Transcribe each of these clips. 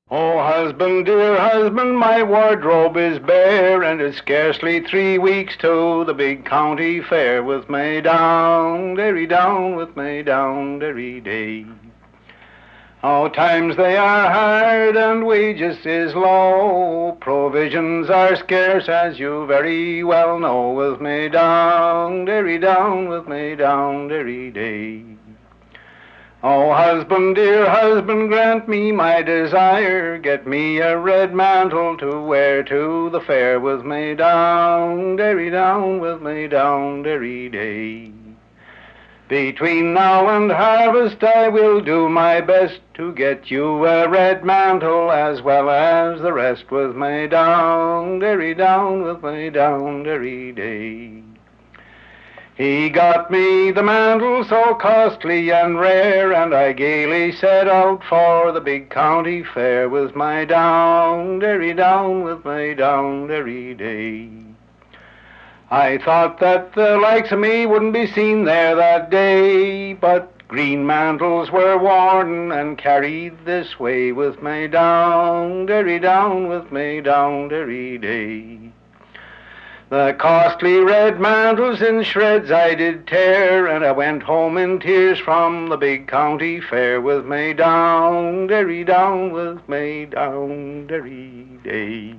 Oh, husband, dear husband, my wardrobe is bare, and it's scarcely 3 weeks to the big county fair with me down, derry down, with me down, derry day. Oh, times they are hard and wages is low, provisions are scarce as you very well know, with me down, derry down, with me down, derry day. Oh, husband, dear husband, grant me my desire, get me a red mantle to wear to the fair with me down, derry down, with me down, derry day. Between now and harvest I will do my best to get you a red mantle as well as the rest with me down, derry down, with me down, derry day. He got me the mantle so costly and rare, and I gaily set out for the big county fair with my down, derry down, with my down, derry day. I thought that the likes of me wouldn't be seen there that day, but green mantles were worn and carried this way with my down, derry down, with my down, derry day. The costly red mantles in shreds I did tear, and I went home in tears from the big county fair with me down, derry down, with me down, derry day.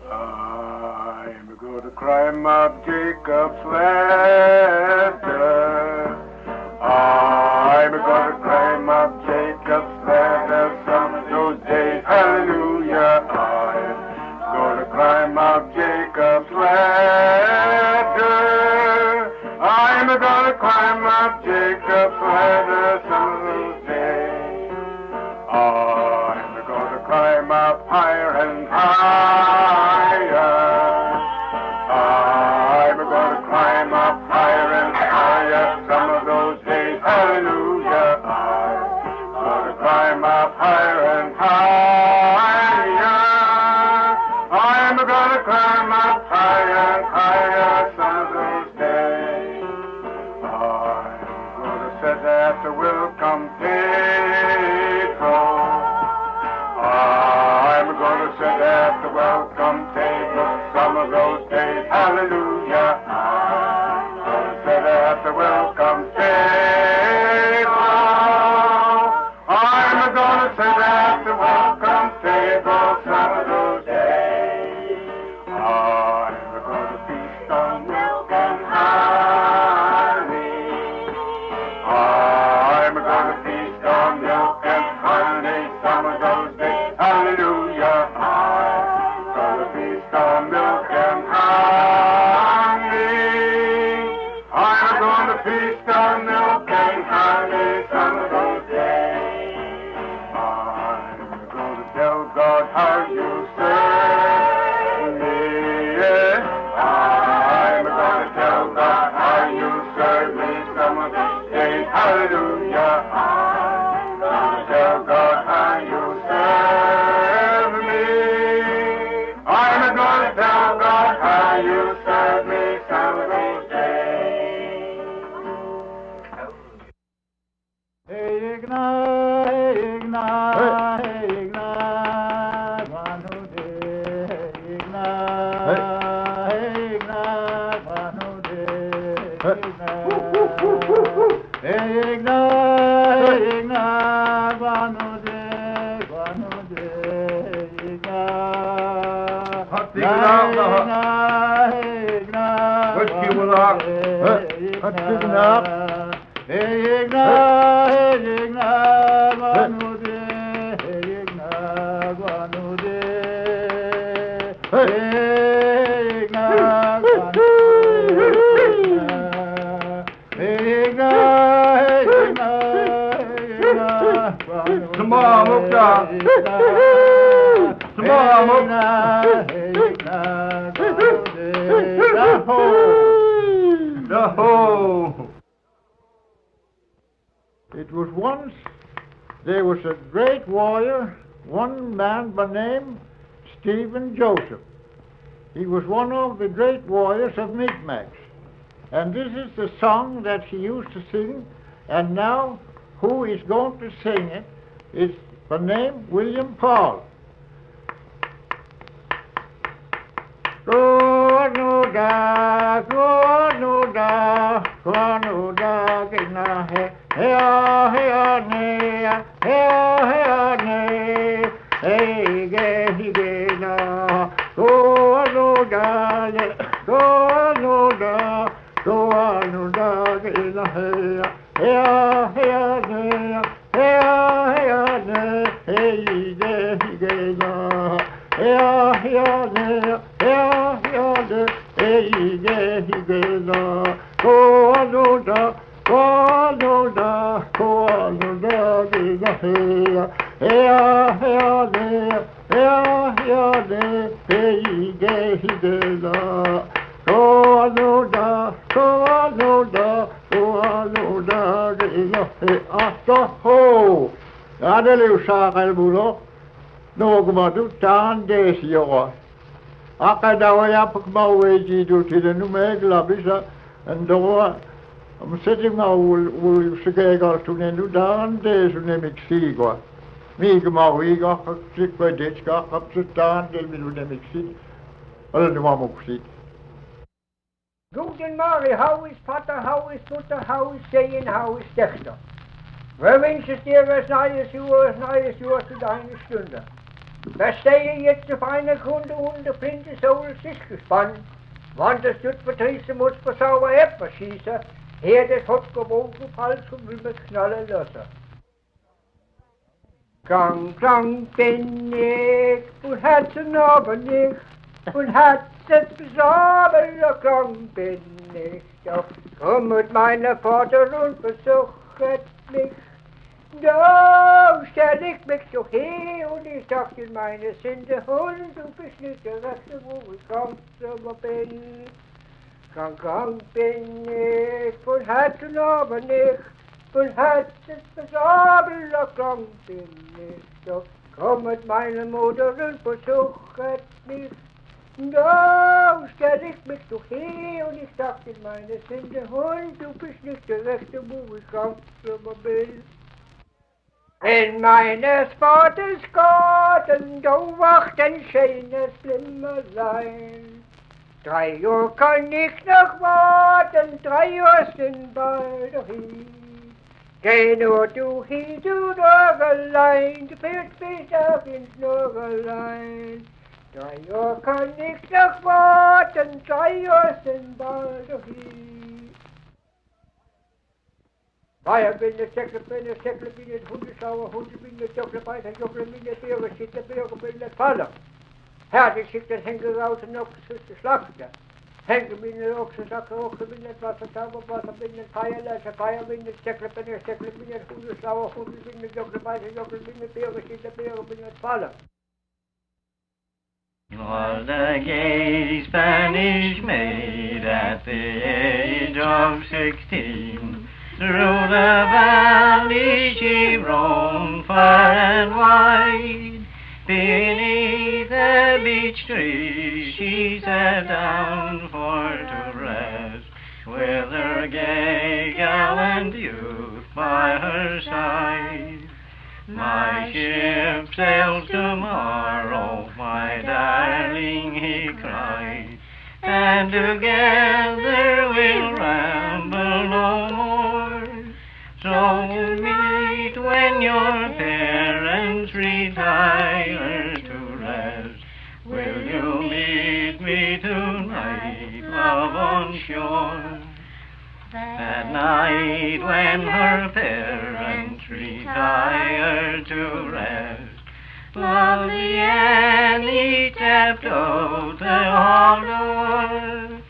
I'm going to climb up Jacob's ladder. I'm going to climb up Jacob's ladder some of those days. Hallelujah. I'm going to climb up Jacob's ladder. I'm going to climb up Jacob's ladder some of those days. I'm going to climb up higher and higher. I'm going to climb up higher and higher some of those days. Hallelujah. I'm going to climb up higher and higher. I'm going to climb up higher and higher some of those days. I'm going to sit at the welcome table. I'm going to sit at the welcome table some of those days. Hallelujah. I'm going to sit at the welcome table. I'm going to sit at the welcome table some of those days. I'm going to feast on milk and honey. I'm going to feast on milk and honey some of those days. Hallelujah. I'm going to feast on milk and honey. I'm going to feast on milk and honey some of those days. I'm going to tell God how you serve me. I'm going to tell God how you serve me some of these days. Hallelujah. I'm going to tell God how you serve me. I'm going to tell God how you serve me some of these days. Hey, Ignat, Ignat, Ignat, Vanude, Ignat, Ignat, Vanude, Ignat, Ignat, Ignat, Vanude, Vanude, Ignat. Hot It was once, there was a great warrior, one man by name Stephen Joseph. He was one of the great warriors of Micmacs. And this is the song that he used to sing, and now who is going to sing it is by name William Paul. Go-no-da, go-no-da, go-no-da, ge-na-he, he-ah-he-ah-ne, he-ah-he-ah-ne, hey-ge-he-ge-na, go-no-da, go-no-da, go-no-da, ge-na-he, he-ah-he-ah-ne, he-ah-he-ah-ne, hey-ge-he-ge-na, he-ah-he-ah-ne, he-ah-he-ah-ne, hey-ge-he-ge-na, go-no-da, go-no-da, go-no-da, ge-na-he, he-ah-he-ah-ne, he-ah-he-ah-ne, hey-ge-he-ge-na, go-no-da, go-no-da, go-no-da, ge-na-he, ah-ho! Ja, det lusaakal mulo. Noogmadu taan deesi jogo. Akka dawa pakmauweji dutile numeglabisa and doa. I'm sitting now will sigega to nenu daan deesu nemixigo. Migmauiga sikwa ditska up to taan del minu nemixid. Alnuamuxid. Guten Morgen, how is Vater, how is Mutter, how is Sehen, how is Töchter? Wir wünschen dir was Neues zu deiner Stunde. Da stehe jetzt auf einer Kunde und der blinde Sohl ist gespannt. Wann das tut vertrießen muss, was sauber etwas schießen. Hier das hat gewohnt auf Hals und will mich knallen lassen. Krank bin ich und Herzen aber nicht. Und Herzen besorgen, krank bin ich. Doch komm mit meiner Vater und besuchet mich. Da stell ich mich doch her und ich sag dir meine Sünde und du bist nicht der Rechte, wo ich ganz aber bin. Krank bin ich, von Herzen aber nicht, von Herzen besorgen, krank bin ich. Doch komm mit meiner Mutter und besuchet mich. Da stell ich mich doch her und ich sag dir meine Sünde und du bist nicht der Rechte, wo ich ganz aber bin. In meines Vaters Garten, da wacht ein schönes Flimmerlein. 3 Uhr kann ich noch warten, 3 Uhr sind bald hin. Geh nur du hin, du Nörgelein, du fährst bis auf ins Nörgelein. 3 Uhr kann ich noch warten, 3 Uhr sind bald hin. Bijenbinden, sekkelbinden, sekkelbinden, hoendensauwen, hoendenbinden, jokkelbijten, jokkelbinden, beuren, zitten, beurenbinden, vallen. Herden zitten, hengen routen, oksen, slachten. Hengen binnen, oksen, zakken, oksenbinden, wassertouwen, wasserbinden, kaaienbinden, sekkelbinden, sekkelbinden, hoendensauwen, hoendenbinden, jokkelbijten, jokkelbinden, beuren, zitten, beurenbinden, vallen. Was a gay Spanish maid at the age of 16. Through the valley she roamed far and wide. Beneath a beech tree she sat down for to rest, with her gay gallant youth by her side. My ship sails tomorrow, my darling, he cried, and together we'll ramble no more. So we'll meet when your parents retire to rest. Will you meet me tonight, love, on shore? That night when her parents retire to rest, lovely Annie she stepped out the hall door.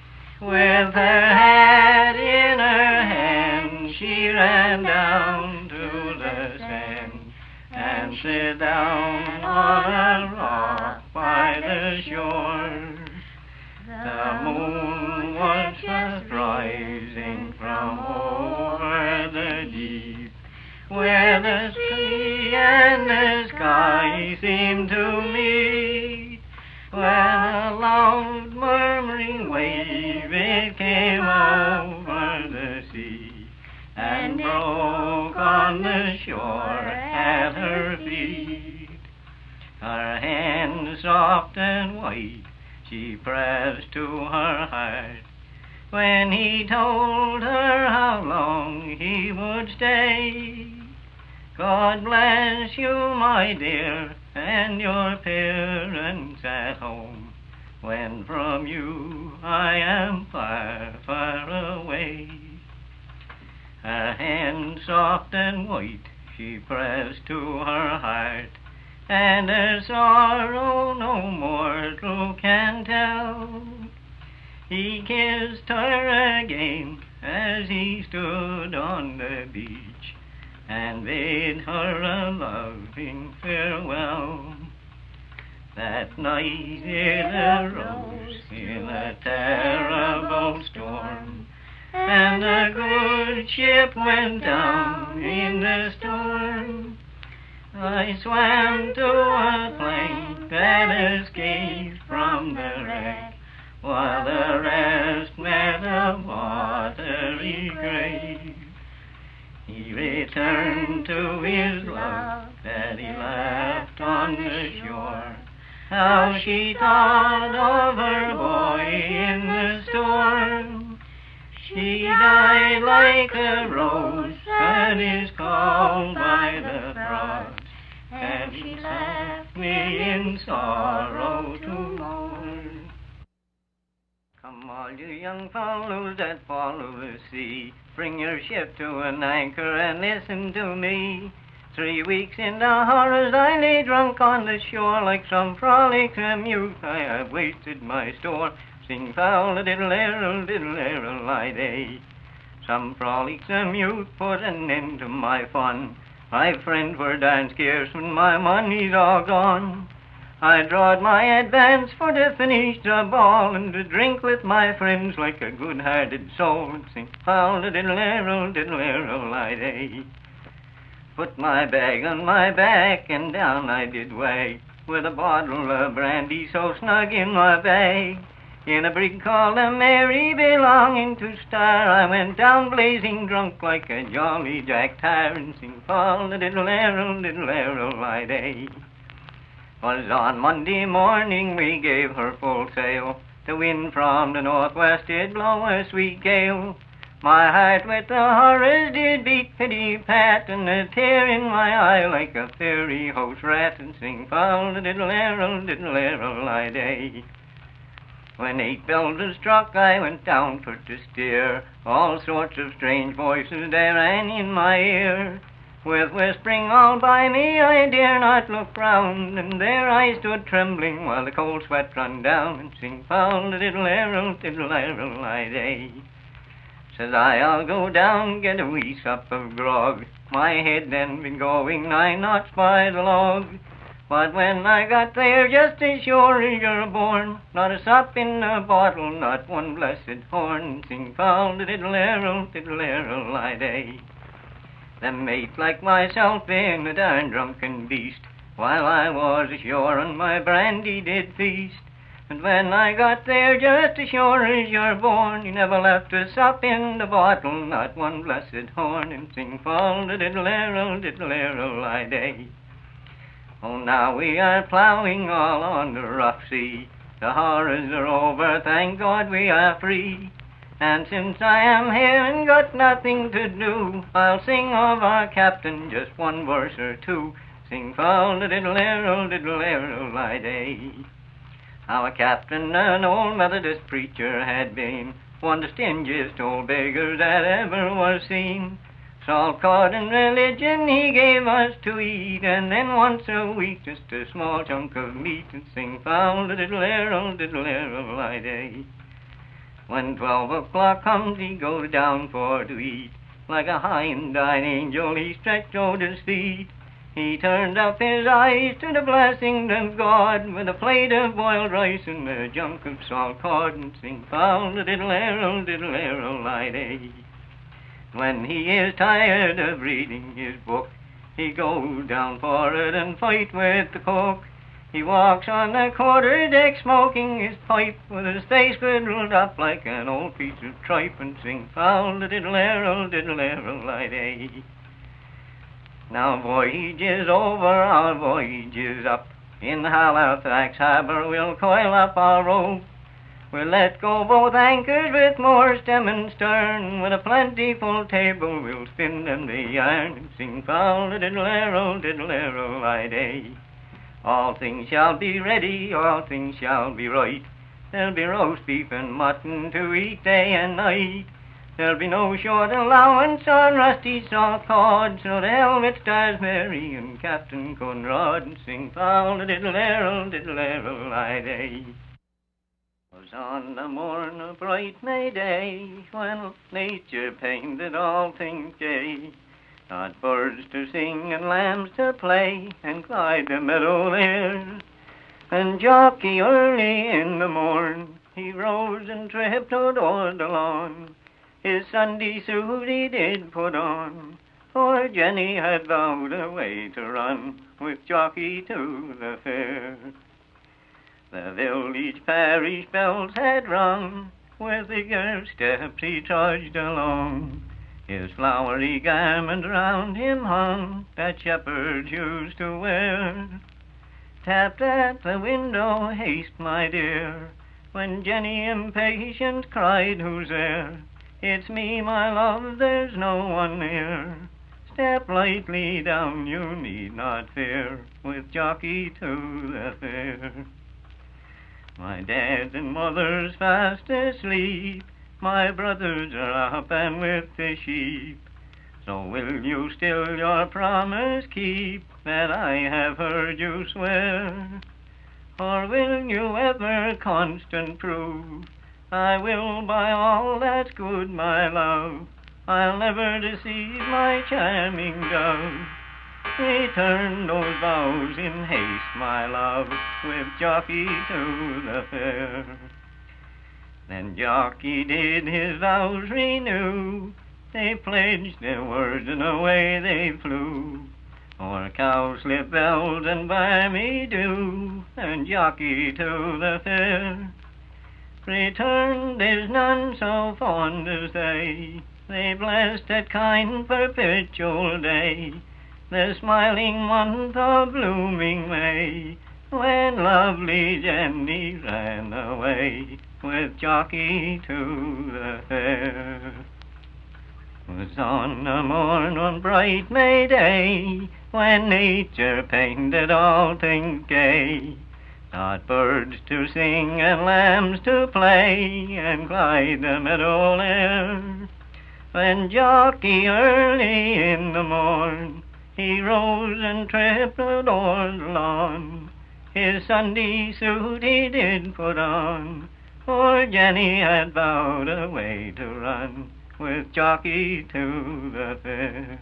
With her hat in her hand, she ran down to the sand and sat down on a rock by the shore. The moon was just rising from over the deep, where the sea and the sky seemed to meet. When a loud murmuring wave it came over the sea and broke on the shore at her feet. Her hand soft and white she pressed to her heart when he told her how long he would stay. God bless you, my dear, and your parents at home, when from you I am far, far away. Her hand soft and white she pressed to her heart, and her sorrow no mortal can tell. He kissed her again as he stood on the beach, and bade her a loving farewell. That night it arose in a terrible storm, and the good ship went down in the storm. I swam to a plank that escaped from the wreck, while the rest met a watery grave. He returned to his love that he left on the shore. How she thought of her boy in the storm. She died like a rose that is called by the frost, and she left me in sorrow to mourn. Come all you young fellows that follow the sea, bring your ship to an anchor and listen to me. 3 weeks in the horrors I lay drunk on the shore, like some frolicsome youth I have wasted my store. Sing foul diddle lie day. Some frolicsome youth put an end to my fun. My friends were darn scarce when my money's all gone. I drawed my advance for to finish the ball, and to drink with my friends like a good-hearted soul, and sing foul diddle lie day. Put my bag on my back and down I did wag, with a bottle of brandy so snug in my bag. In a brig called the Mary belonging to Star, I went down blazing drunk like a jolly jack tar, and sing fall the diddle lie day. 'Twas on Monday morning we gave her full sail. The wind from the northwest did blow a sweet gale. My heart with the horrors did beat pitty-pat, and a tear in my eye like a fairy house rat, and sing fall the diddle lie day. When 8 bells was struck, I went down for to steer. All sorts of strange voices there rang in my ear. With whispering all by me, I dare not look round, and there I stood trembling while the cold sweat run down, and sing foul the diddle lie day. Says I'll go down, get a wee sup of grog. My head then been going 9 knots by the log. But when I got there, just as sure as you're born, not a sup in a bottle, not one blessed horn, sing foul the diddle lie day. The mate, like myself, been a darn drunken beast, while I was ashore on my brandy did feast. And when I got there, just as sure as you're born, you never left a sup in the bottle, not one blessed horn, and sing foul the diddle lie day. Oh, now we are ploughing all on the rough sea. The horrors are over, thank God we are free. And since I am here and got nothing to do, I'll sing of our captain just one verse or two. Sing foul the diddle lie day. Our captain, an old Methodist preacher, had been one of the stingiest old beggars that ever was seen. Salt cod and religion he gave us to eat, and then once a week just a small chunk of meat, and sing foul-a-diddle-errol, diddle-errol-I-day. When 12 o'clock comes, he goes down for to eat. Like a high-and-dyed angel, he stretched out his feet. He turned up his eyes to the blessing of God, with a plate of boiled rice and a junk of salt cod, and sing foul-a-diddle-errol, diddle-errol-I-day. When he is tired of reading his book, he goes down for it and fight with the cook. He walks on the quarter-deck smoking his pipe, with his face griddled up like an old piece of tripe, and sing foul-a-diddle-errol, diddle-errol-I-day. Now voyage is over, our voyage is up. In Halifax harbour we'll coil up our rope. We'll let go both anchors with more stem and stern. With a plentiful table we'll spin them the yarn, and sing foul-a-diddle-errol, diddle-errol-I-day. All things shall be ready, all things shall be right. There'll be roast beef and mutton to eat day and night. There'll be no short allowance on rusty salt cod, so the helmet stars merry and Captain Conrod, and sing foul-a-diddle-errol, diddle-errol-I-day. 'Twas on the morn of bright May day, when nature painted all things gay. Not birds to sing and lambs to play, and glide the meadow there. And Jocky early in the morn, he rose and tripped out o'er the lawn. His Sunday suit he did put on, for Jenny had vowed away to run with Jocky to the fair. The village parish bells had rung, with eager steps he trudged along. His flowery garment round him hung, that shepherds used to wear. Tapped at the window, haste, my dear, when Jenny impatient cried, who's there? It's me, my love, there's no one near. Step lightly down, you need not fear, with Jocky to the fair. My dad and mother's fast asleep, my brothers are up and with the sheep. So will you still your promise keep, that I have heard you swear? Or will you ever constant prove, I will by all that's good, my love, I'll never deceive my charming dove. Return those vows in haste, my love, with Jocky to the fair. Then Jocky did his vows renew, they pledged their words and away they flew. O'er cowslip bells and balmy dew, and Jocky to the fair. Returned is none so fond as they blessed that kind perpetual day, the smiling month of blooming May, when lovely Jenny ran away with Jocky to the fair. 'Twas on a morn on bright May day, when nature painted all things gay. Not birds to sing and lambs to play, and glide the meadow air. When Jocky early in the morn, he rose and tripped o'er the lawn. His Sunday suit he did put on, for Jenny had vowed away to run with Jocky to the fair.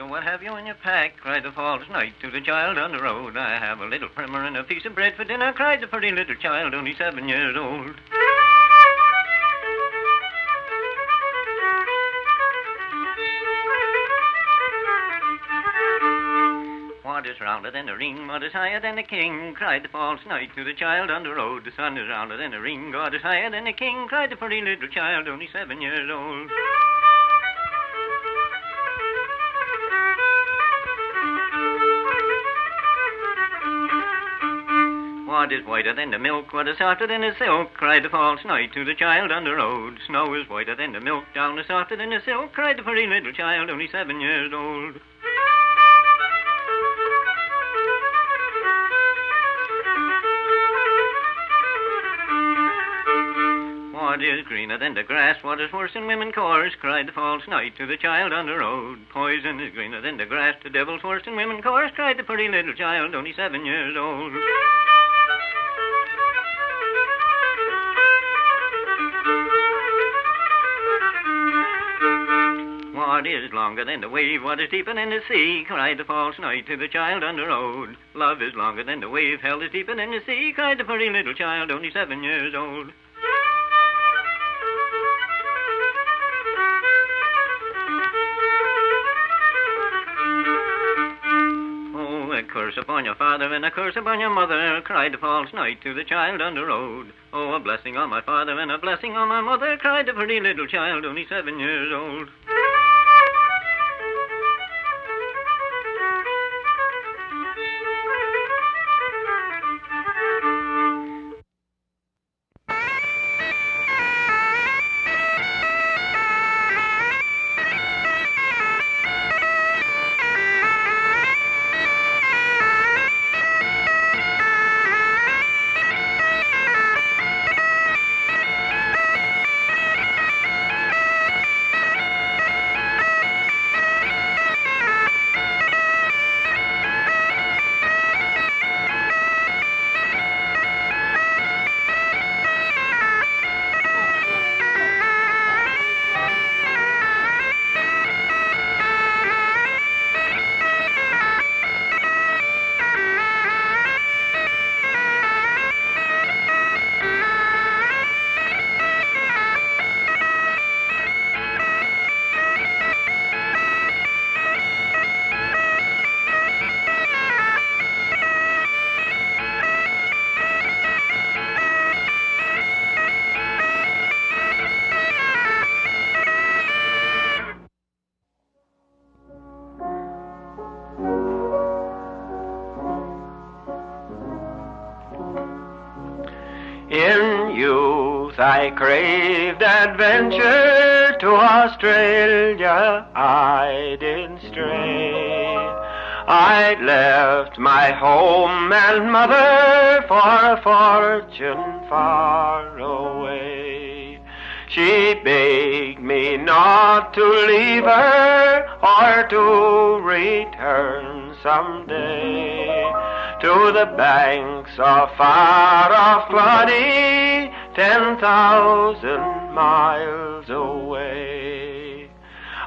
What have you in your pack? Cried the false knight to the child on the road. I have a little primer and a piece of bread for dinner, cried the pretty little child, only 7 years old. What is wrong? rounder than a ring, what is higher than a king, cried the false knight to the child on the road. The sun is rounder than a ring, God is higher than a king, cried the pretty little child, only 7 years old. What is whiter than the milk, what is softer than the silk, cried the false knight to the child on the road. Snow is whiter than the milk, down is softer than the silk, cried the pretty little child, only 7 years old. What is greener than the grass, what is worse than women coarse, cried the false knight to the child on the road. Poison is greener than the grass, the devil's worse than women coarse, cried the pretty little child, only 7 years old. What is longer than the wave, what is deeper than the sea, cried the false knight to the child on the road. Love is longer than the wave, hell is deeper than the sea, cried the pretty little child, only 7 years old. Oh, a curse upon your father and a curse upon your mother, cried the false knight to the child on the road. Oh, a blessing on my father and a blessing on my mother, cried the pretty little child, only 7 years old. I craved adventure, to Australia I did stray. I left my home and mother for a fortune far away. She begged me not to leave her or to return someday to the banks of far-off Claudy, 10,000 miles away.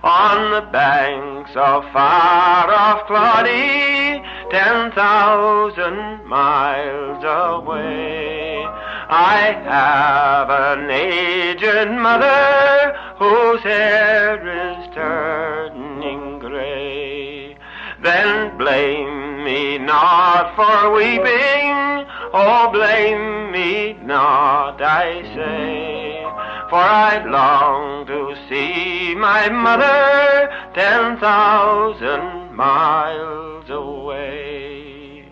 On the banks of far-off Claudy, 10,000 miles away, I have an aged mother whose hair is turning grey. Then blame me not for weeping, oh, blame me not, I say, for I long to see my mother 10,000 miles away.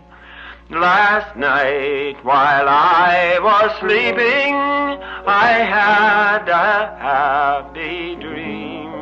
Last night while I was sleeping, I had a happy dream.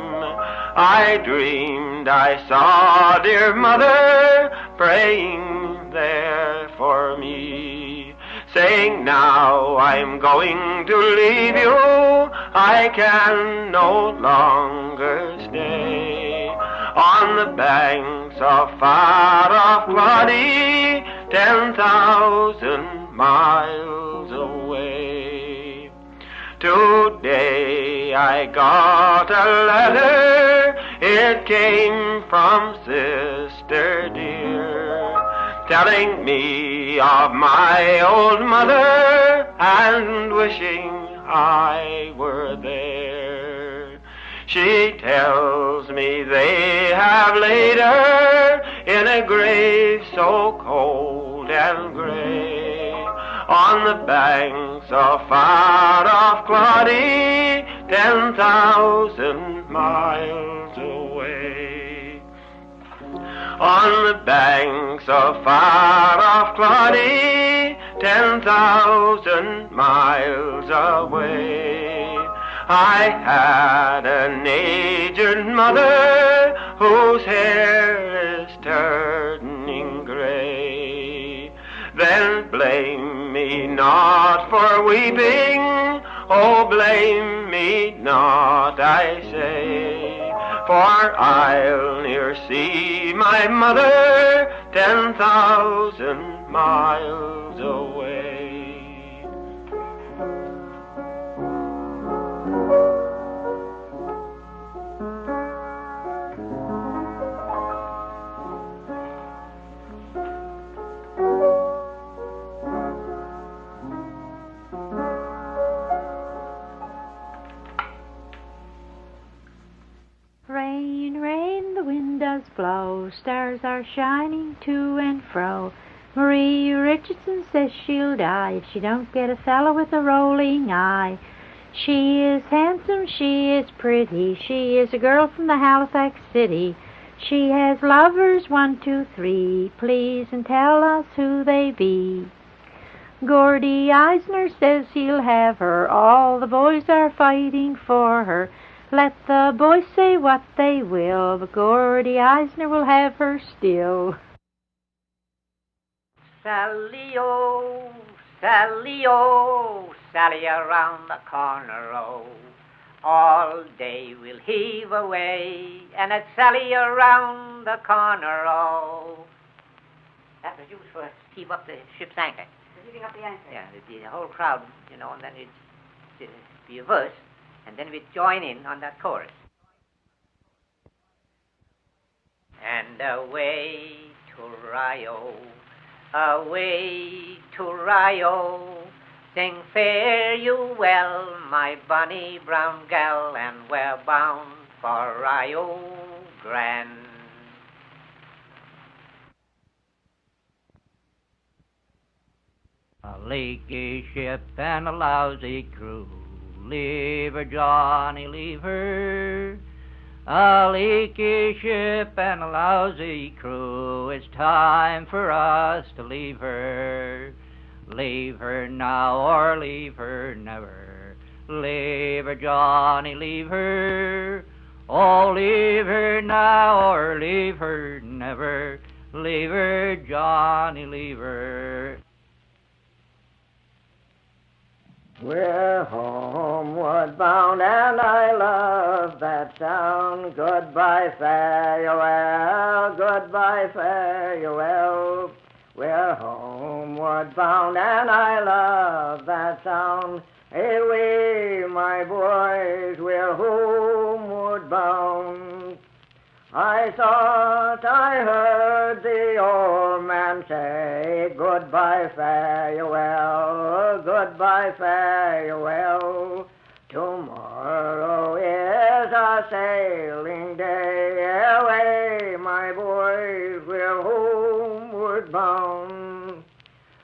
I dreamed I saw dear mother praying there for me, saying, now I'm going to leave you, I can no longer stay. On the banks of far-off Claudy, 10,000 miles away. Today I got a letter, it came from Sister dear, telling me of my old mother and wishing I were there. She tells me they have laid her in a grave eve so cold and grey, on the banks of far-off Claudy, 10,000 miles away. On the banks of far-off Claudy, 10,000 miles away, I had an aged mother whose hair is turning grey. Then blame me not for weeping, oh blame me not, I say, for I'll ne'er see my mother 10,000 miles away. Rain, rain, the wind does blow, stars are shining to and fro. Marie Richardson says she'll die if she don't get a fellow with a rolling eye. She is handsome, she is pretty, she is a girl from the Halifax city. She has lovers 1, 2, 3, please and tell us who they be. Gordy Eisner says he'll have her, all the boys are fighting for her. Let the boys say what they will, but Gordy Eisner will have her still. Sally-o, Sally-o, Sally around the corner, oh. All day we'll heave away, and it's Sally around the corner, oh. That was used for heave up the ship's anchor. For heaving up the anchor? Yeah, it'd be the whole crowd, you know, and then it'd be a verse, and then we'd join in on that chorus. And away to Rio, away to Rio, sing fare you well, my bonny brown gal, and we're bound for Rio Grande. A leaky ship and a lousy crew, leave her, Johnny, leave her. A leaky ship and a lousy crew, it's time for us to leave her. Leave her now or leave her never. Leave her, Johnny, leave her. Oh, leave her now or leave her never. Leave her, Johnny, leave her. We're homeward bound, and I love that sound. Goodbye, farewell, goodbye, farewell. We're homeward bound, and I love that sound. Away, my boys, we're homeward bound. I thought I heard the old man say, goodbye, farewell, goodbye, farewell. Tomorrow is a sailing day. Away, my boys, we're homeward bound.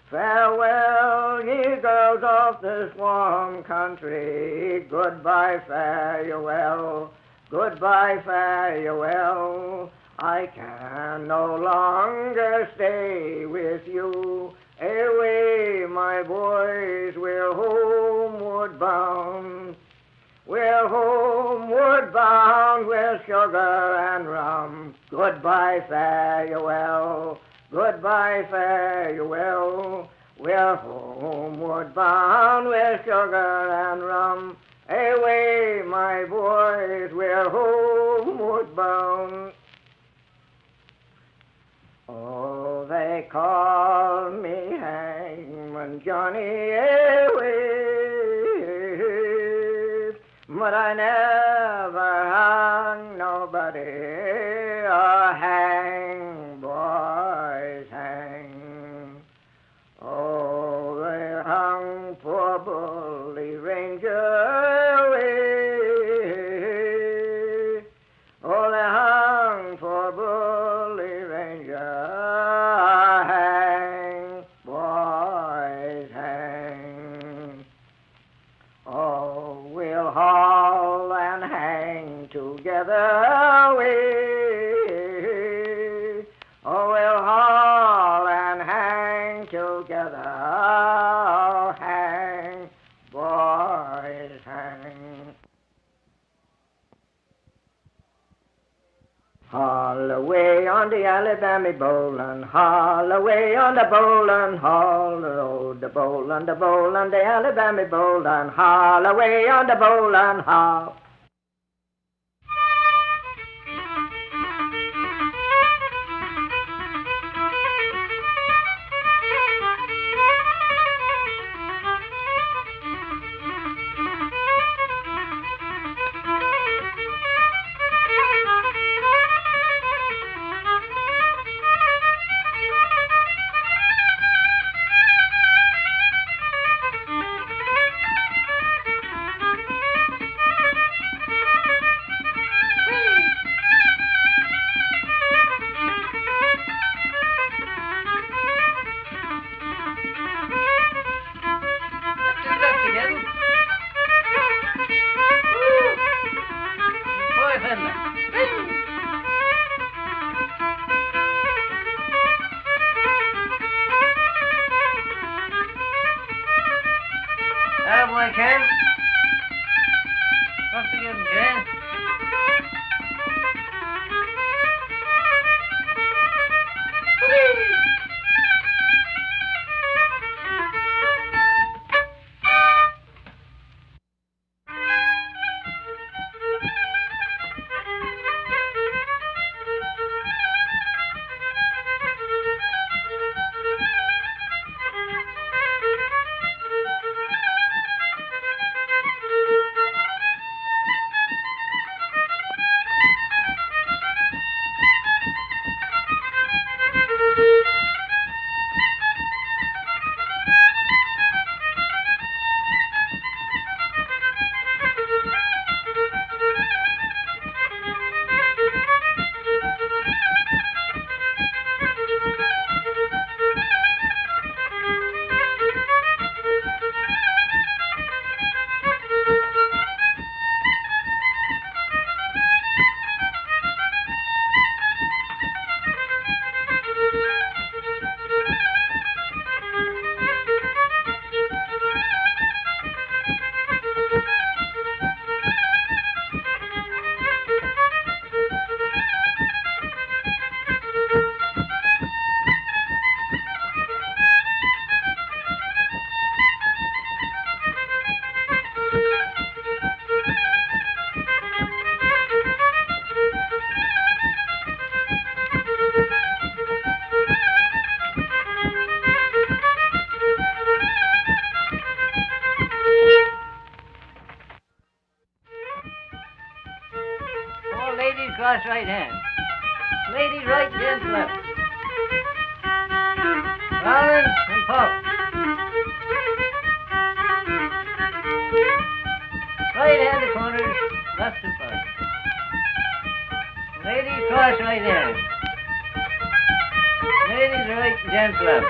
Farewell, ye girls of this warm country. Goodbye, farewell. Goodbye, farewell. I can no longer stay with you. Away, my boys, we're homeward bound. We're homeward bound with sugar and rum. Goodbye, farewell. Goodbye, farewell. We're homeward bound with sugar and rum. Away, my boys, we're homeward bound. Oh, they call me Hangman Johnny, away, but I never hung nobody. Oh, hang, boys, hang. Oh, they hung poor Bully Ranger. Oh, they hung for Bully Ranger. together we, oh, we'll haul and hang together, oh, hang, boys, hang. Haul away on the Alabama bowline, haul away on the bowline, haul the road, the bowline, the Alabama bowline, haul away on the bowline, haul. Cross right hand. Ladies right, gents left. Owens and Puff. Right hand the corners, left and front. Ladies cross right hand. Ladies right, gents left.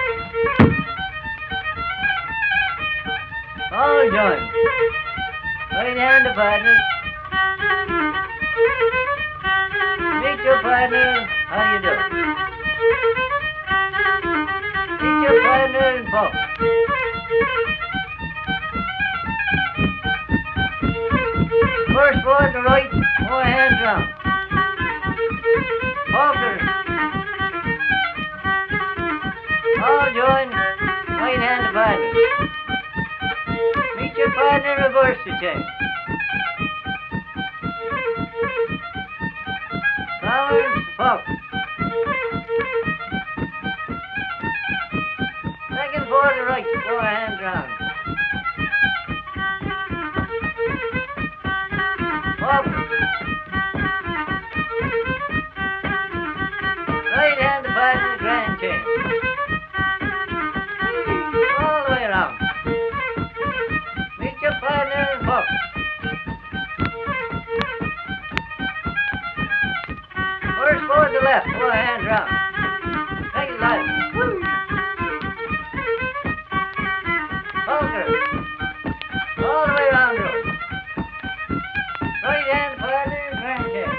All join. Right hand the partners. Meet your partner, how you do? Meet your partner and Puff. First board to right, 4 hands round. Faulkner. All join, right hand to partner. Meet your partner, reverse the chain. Owens, Puff. Second board to right, 4 hands round. Faulkner. Right hand to partner, grand chain. All the way around. Meet your partner and Puff. First board to left, 4 hands round. Second left. Faulkner. All the way around the road. Right hand partner, grand chain.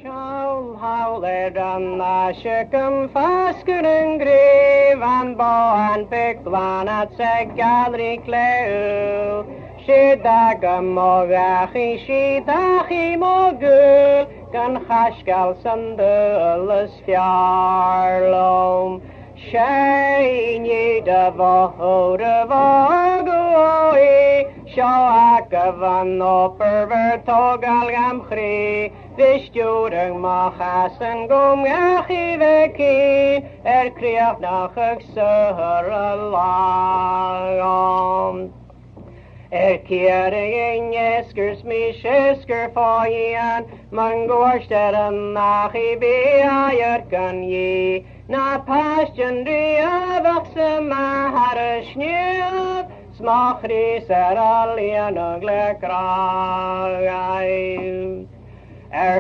Shall howled on the shickum fasker and grave and bow and pick one at the gallery clew. She dagam mogachi, she dachi mogul, gan hashgal sandulus fjarlom. Shine ye de vohod of Agoi, Shoakavan no pervert togal gamchri, Vistjurung machasen gom gachi vekin, kriaf nachig sur alagom. Kering eskers mi shesker foyan, Mangorsteren nachi beayerkan ye, Na passion riavakse mahare snjöv, Smachri seralien ugle kragai.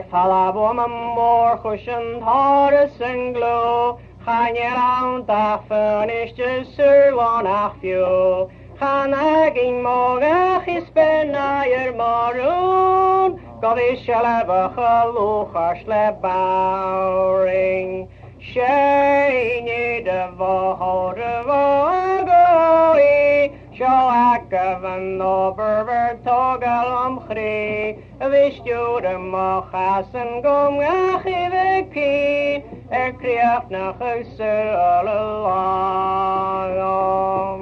Fallabom morchuschen hores en glo, Gaan je round af furnished surlon ach few, Gaan aging mogach is benayer maroon, Covey shall have a chaluchash le bowring. Shine de vohod of Agoi, Shoakavan no berber togal omchri, Vistjurem mochasen gom gachi vekin, kriaf nachig sur alagom.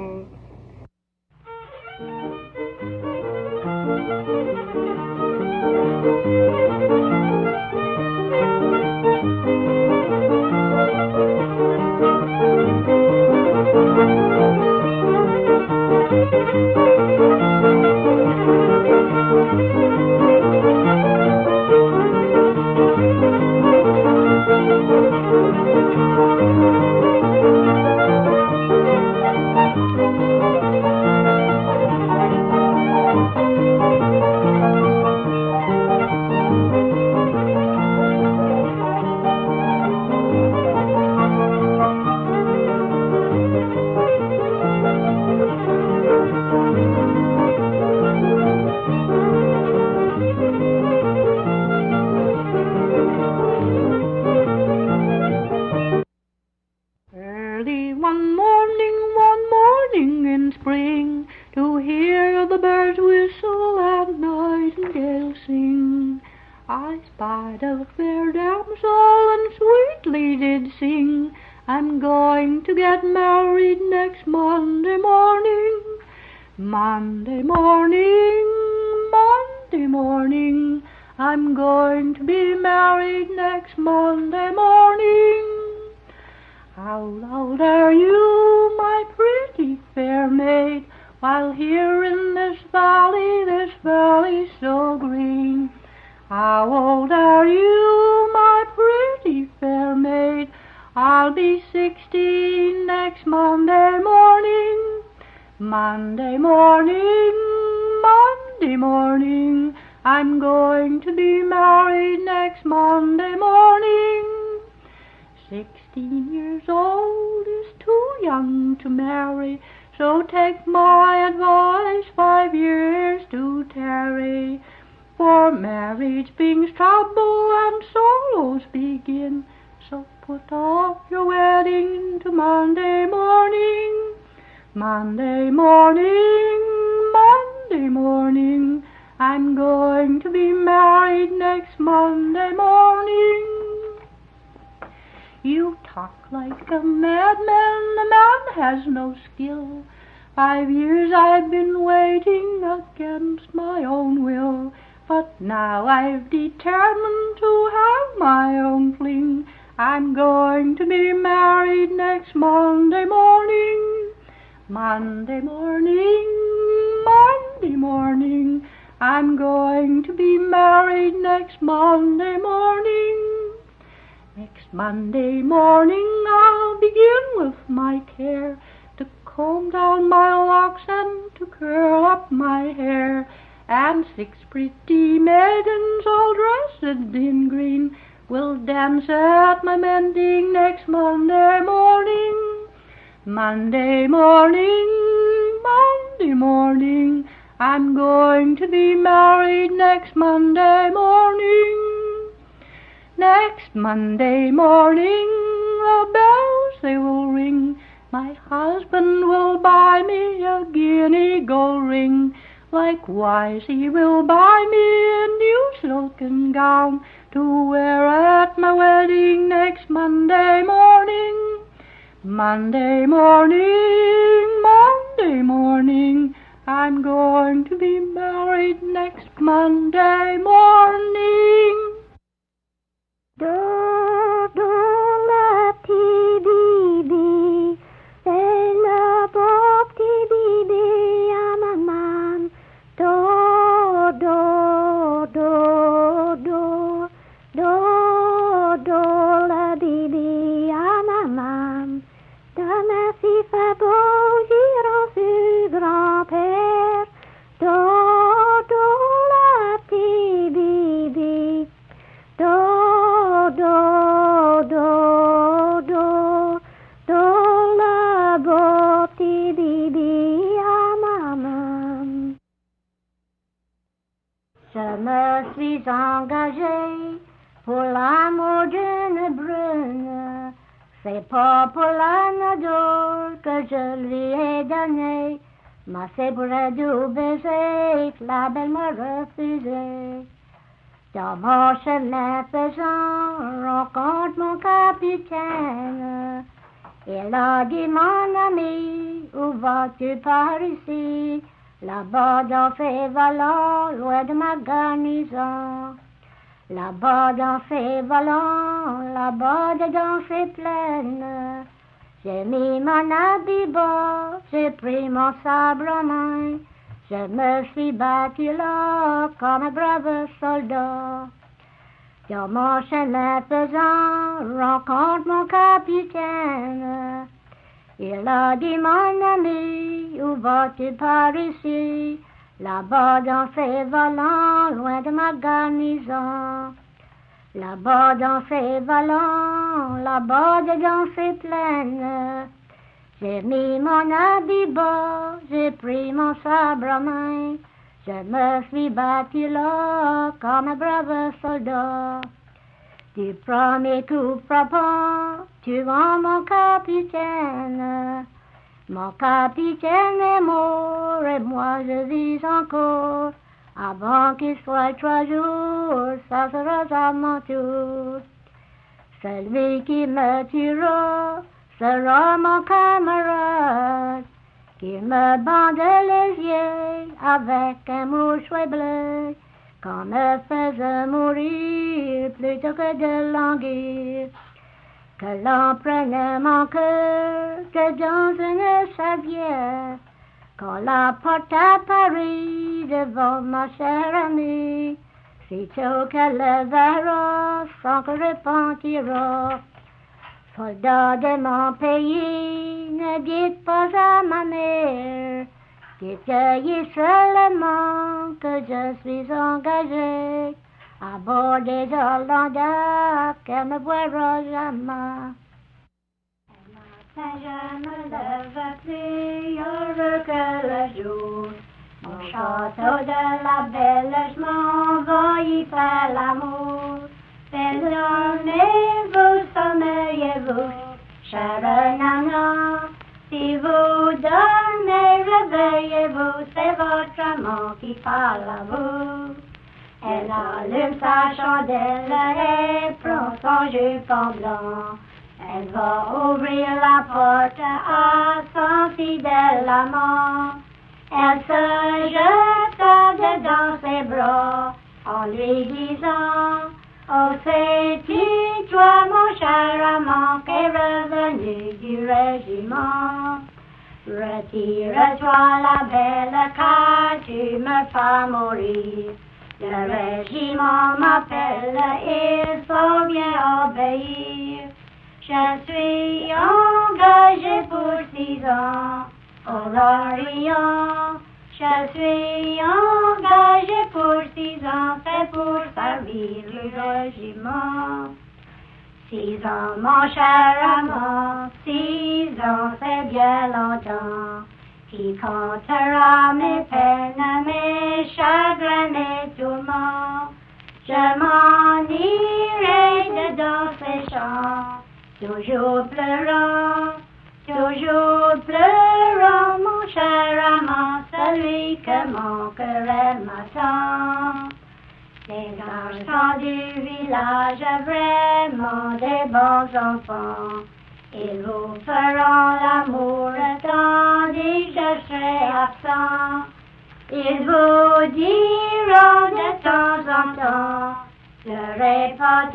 Monday morning I'll begin with my care to comb down my locks and to curl up my hair, and 6 pretty maidens all dressed in green will dance at my mending next Monday morning. Monday morning, Monday morning, I'm going to be married next Monday morning. Next Monday morning the bells they will ring. My husband will buy me a guinea gold ring. Likewise he will buy me a new silken gown to wear at my wedding next Monday morning. Monday morning, Monday morning, I'm going to be married next Monday morning. Do, do, la, ti, bi, bi, c'est le beau petit bébé à ma maman. Do, do, do, do, do, do, la bébé à ma maman. Demain si fait beau, j'irai sur grand-père. Do, do, la petit bébé. Do, do, do, do, do, le beau petit bébé à maman. Je me suis engagée pour l'amour d'une brune. C'est pas pour l'âne d'or que je lui ai donné. Mais c'est pour un doux baiser que la belle m'a refusé. Dans mon chemin faisant, rencontre mon capitaine. Il a dit, mon ami, où vas-tu par ici? Là-bas dans Finvola, loin de ma garnison. Là-bas dans Finvola, là-bas dedans ces plaines. J'ai mis mon habit bas, j'ai pris mon sabre en main. Je me suis battu là comme un brave soldat. Dans mon chemin faisant, rencontre mon capitaine. Il a dit, mon ami, où vas-tu par ici? Là-bas dans ces volants, loin de ma garnison. Là-bas dans ces volants, là-bas dans ces plaines. J'ai mis mon habit bas, j'ai pris mon sabre en main. Je me suis battu là comme un brave soldat. Du premier coup frappant, tuant mon capitaine. Mon capitaine est mort et moi je vis encore. Avant qu'il soit 3 jours, ça sera à mon tour. Celui qui me tuera sera mon camarade, qui me bande les yeux avec un mouchoir bleu, qu'on me faisait mourir plutôt que de languir. Que l'on prenait mon cœur que dans une serviette, qu'on la porte à Paris devant ma chère amie, sitôt qu'elle le verra, sans que repentira. Soldats de mon pays, ne dites pas à ma mère, dites-lui seulement que je suis engagé à bord des Hollandais, qu'elle ne verra jamais. Je me lève plus heureux que le jour. Au château de la Belle, je m'en vais y faire l'amour. Dormez-vous, sommeillez-vous, chère nana. Si vous dormez, réveillez-vous, c'est votre amant qui parle à vous. Elle allume sa chandelle et prend son jupon blanc. Elle va ouvrir la porte à son fidèle amant. Elle se jeta dedans ses bras en lui disant: oh, sais-tu, toi, mon cher amant, qui est revenu du régiment? Retire-toi, la belle, car tu me feras mourir. Le régiment m'appelle, il faut bien obéir. Je suis engagé pour 6 ans au Lorient. Je suis engagé pour 6 ans, c'est pour servir le régiment. 6 ans, mon cher amant, 6 ans, c'est bien longtemps. Qui comptera mes peines, mes chagrins, mes tourments? Je m'en irai de chant. Toujours pleurant, mon cher amant, celui que mon cœur aime tant. Les garçons du village, vraiment des bons enfants. Ils vous feront l'amour tandis que je serai absent. Ils vous diront de temps en temps, pleurez pas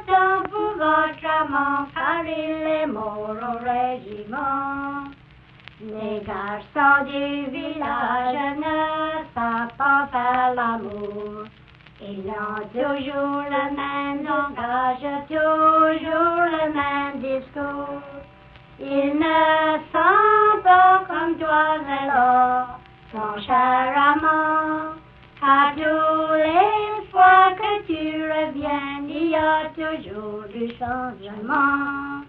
tant pour votre amant, car il est mort au régiment. Les garçons du village ne savent pas faire l'amour. Ils ont toujours le même langage, toujours le même discours. Ils ne sont pas comme toi et l'or, mon cher amant. Car tous les fois que tu reviens, il y a toujours du changement.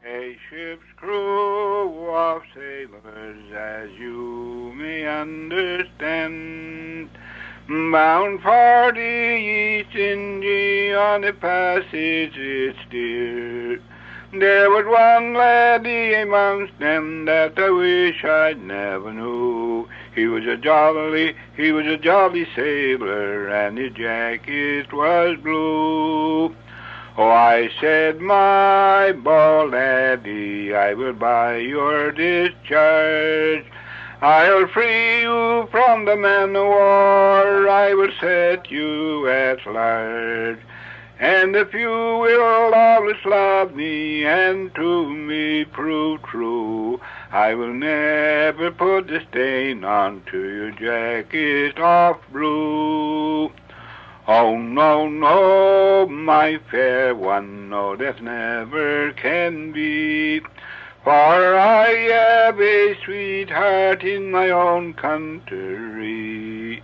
A ship's crew of sailors, as you may understand, bound for the East Indies on the passage it's dear. There was one laddie amongst them that I wish I'd never knew. He was a jolly sailor, and his jacket was blue. Oh, I said, my bold laddie, I will buy your discharge. I'll free you from the man of war, I will set you at large. And if you will always love me and to me prove true, I will never put the stain onto your jacket of blue. Oh, no, no, my fair one, no, that never can be. For I have a sweetheart in my own country.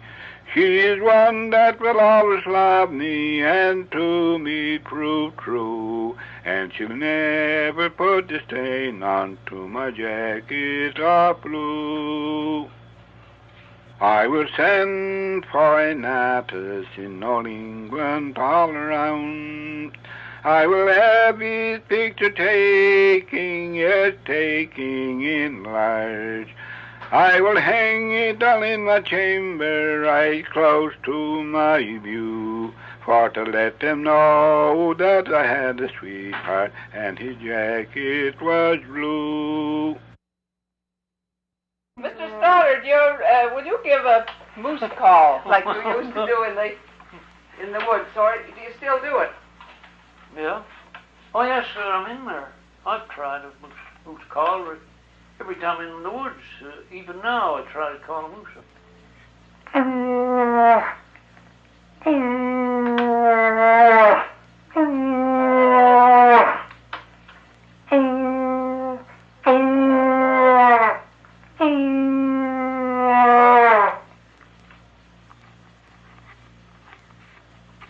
She is one that will always love me and to me prove true, and she'll never put the stain onto my jacket of blue. I will send for an artist in all England all around. I will have his picture taking, yes, taking in large. I will hang it all in my chamber, right close to my view, for to let them know that I had a sweetheart and his jacket was blue. Mr. Stoddard, will you give a moose call like you used to do in the woods? Or do you still do it? Yeah. Oh yes, sir. I'm in there. I've tried a moose call every time in the woods. Even now, I try to call a moose.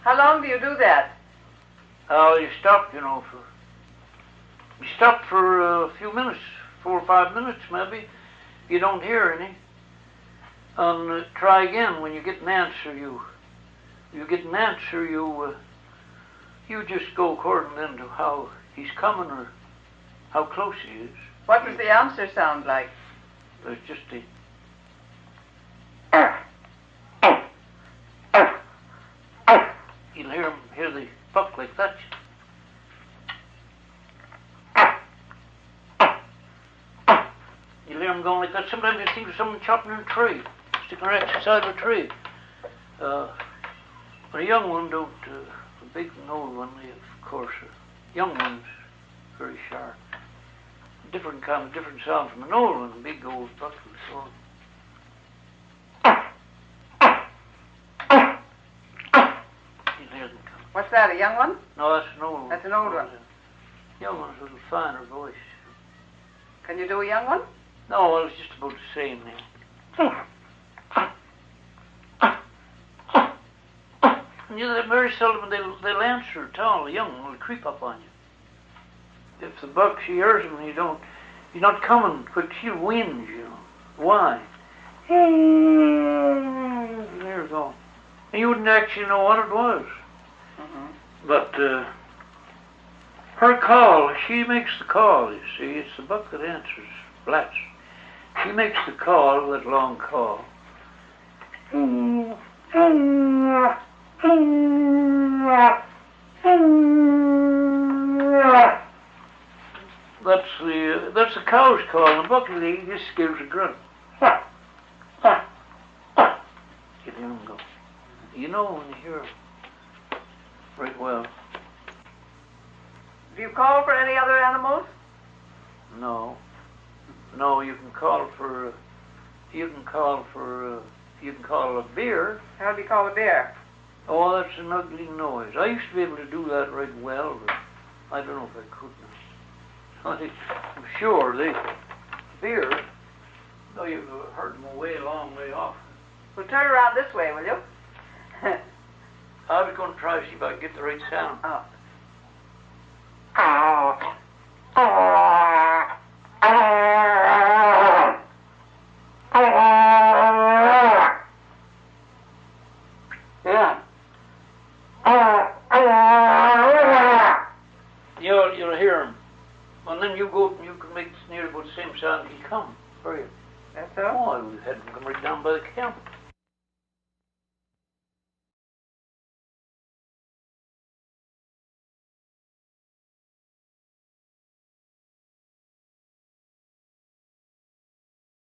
How long do you do that? Oh, you stop, you stop for a few minutes, 4 or 5 minutes maybe. You don't hear any. And try again. When you get an answer, you just go according then to how he's coming or how close he is. What does the answer sound like? It's just the... You'll hear the buck like that. You'll hear him going like that. Sometimes you think of someone chopping in a tree, sticking right to the side of a tree. But a young one don't, a big and old one, they, of course, young one's very sharp. Different sound from an old one, a big old buck and so on. What's that, a young one? No, that's an old one. That's an old one. Young one's a little finer voice. Can you do a young one? No, well, it's just about the same now. And very seldom they'll answer at all. The young one will creep up on you. If the buck, she hears him and you're not coming quick, she'll whinge, Why? There you go. And you wouldn't actually know what it was. But her call, she makes the call, you see. It's the buck that answers, flats. She makes the call, that long call. That's the cow's call, and the buck he just gives a grunt. Get him and go. You know when you hear him. Right well. Do you call for any other animals? No. No, you can call for a beer. How do you call a bear? Oh, that's an ugly noise. I used to be able to do that right well, but I don't know if I could now. I'm sure beer, though you've heard them a long way off. Well, turn around this way, will you? I was going to try to see if I could get the right sound. Oh. Yeah. You'll hear him. And then you go and you can make near about the same sound he come for you. That's so? Oh, we had him come right down by the camp.